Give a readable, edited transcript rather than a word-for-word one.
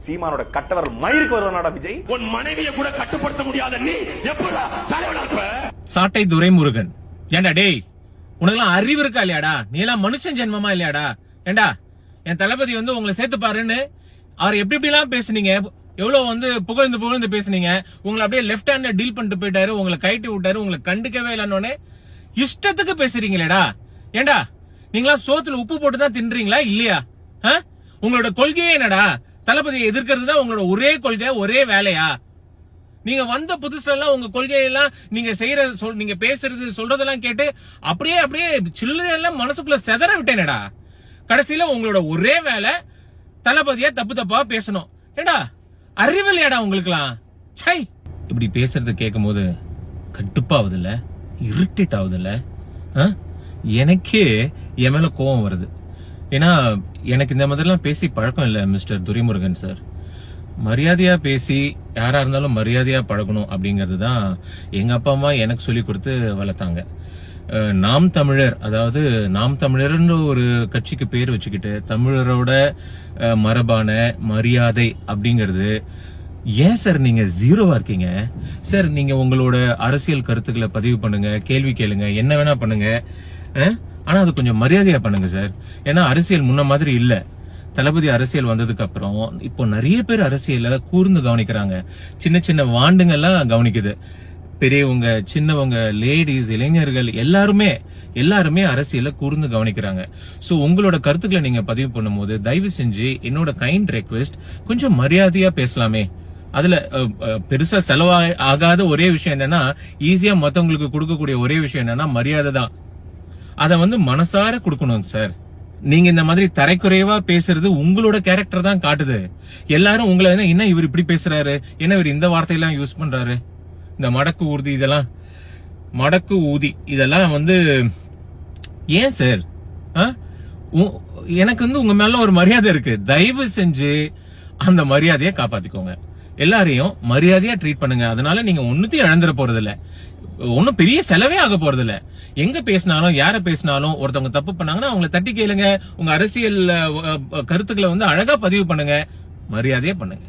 சீமானோட கட்டவர் மயிருக்கு வருவானாடா விஜய். உன் மனைவியை கூட கட்டுப்படுத்த முடியாத நீ எப்படா தலைவனா இருப்ப? சாட்டை துரைமுருகன், ஏண்டா டேய், உனக்கெல்லாம் அறிவு இருக்கா இல்லையாடா? நீ எல்லாம் மனுஷன் ஜென்மமா இல்லையாடா? ஏண்டா என் தளபதி வந்து உங்களை சேர்த்து பாருன்னு அவர் எப்படி எல்லாம் பேசுனீங்க, எவ்வளவு புகழ்ந்து பேசுனீங்க. உங்களை அப்படியே லெப்ட் ஹேண்ட்ல டீல் பண்ணிட்டு போயிட்டாரு, உங்களை கைட்டி விட்டாரு, உங்களை கண்டுக்கவே இல்லைன்னு இஷ்டத்துக்கு பேசுறீங்களேடா. ஏண்டா நீங்களா சோத்துல உப்பு போட்டுதான் தின்றீங்களா இல்லையா? உங்களோட கொள்கையே என்னடா? தளபதியை எதிர்க்கிறது தான் உங்களோட ஒரே கொள்கை, ஒரே வேலையா? நீங்க வந்த புதுசுல எல்லாம் உங்க கொள்கையெல்லாம் நீங்க செய்யற நீங்க பேசுறது சொல்றதெல்லாம் கேட்டு அப்படியே சில்லறையெல்லாம் மனசுக்குள்ள செதற விட்டேனடா. கடைசியில உங்களோட ஒரே வேலை தளபதியா தப்பா பேசணும். ஏண்டா அறிவில்லையாடா உங்களுக்குலாம்? சை, இப்படி பேசுறது கேட்கும் போது கட்டுப்பாவது இல்ல, இரிட்டேட் ஆகுது இல்ல? எனக்கே என் மேல கோபம் வருது. ஏன்னா எனக்கு இந்த மாதிரிலாம் பேசி பழக்கம் இல்ல மிஸ்டர் துரைமுருகன் சார். மரியாதையா பேசி யாரா இருந்தாலும் மரியாதையா பழகணும் அப்படிங்கறது தான் எங்க அப்பா அம்மா எனக்கு சொல்லி கொடுத்து வளர்த்தாங்க. நாம் தமிழர், அதாவது நாம் தமிழர்ன்ற ஒரு கட்சிக்கு பேர் வச்சுக்கிட்டு தமிழரோட மரபான மரியாதை அப்படிங்கறது ஏன் சார் நீங்க ஜீரோவா இருக்கீங்க சார்? நீங்க உங்களோட அரசியல் கருத்துக்களை பதிவு பண்ணுங்க, கேள்வி கேளுங்க, என்ன வேணா பண்ணுங்க, ஆனா அது கொஞ்சம் மரியாதையா பண்ணுங்க சார். ஏன்னா அரசியல் முன்ன மாதிரி இல்ல. தளபதி அரசியல் வந்ததுக்கு அப்புறம் இப்போ நிறைய பேர் அரசியல கூர்ந்து கவனிக்கிறாங்க. சின்ன சின்ன வாண்டுங்கெல்லாம் கவனிக்குது. பெரியவங்க, சின்னவங்க, லேடிஸ், இளைஞர்கள் எல்லாருமே அரசியல கூர்ந்து கவனிக்கிறாங்க. சோ உங்களோட கருத்துக்களை நீங்க பதிவு பண்ணும்போது தயவு செஞ்சு என்னோட கைண்ட் ரெக்வெஸ்ட், கொஞ்சம் மரியாதையா பேசலாமே. அதுல பெருசா செலவாகாத ஒரே விஷயம் என்னன்னா, ஈஸியா மத்தவங்களுக்கு கொடுக்கக்கூடிய ஒரே விஷயம் என்னன்னா மரியாதை தான். அத மனசார கொடுக்கணும் சார். நீங்க இந்த மாதிரி தரைக்குறைவா பேசுறது உங்களோட கேரக்டர் தான் காட்டுது. எல்லாரும் உங்களை என்ன இவர் இப்படி பேசுறாரு, என்ன இவர் இந்த வார்த்தையெல்லாம் யூஸ் பண்றாரு, இந்த மடக்கு ஊதி இதெல்லாம் ஏன் சார்? எனக்கு உங்க மேல ஒரு மரியாதை இருக்கு. தயவு செஞ்சு அந்த மரியாதையை காப்பாத்திக்கோங்க. எல்லாரையும் மரியாதையா ட்ரீட் பண்ணுங்க. அதனால நீங்க ஒன்னுத்தையும் இழந்துட போறது இல்ல, ஒன்னும் பெரிய செலவே ஆக போறது இல்ல. எங்க பேசினாலும் யார பேசினாலும் ஒருத்தவங்க தப்பு பண்ணாங்கன்னா அவங்களை தட்டி கேளுங்க. உங்க அரசியல் கருத்துக்களை அழகா பதிவு பண்ணுங்க, மரியாதையா பண்ணுங்க.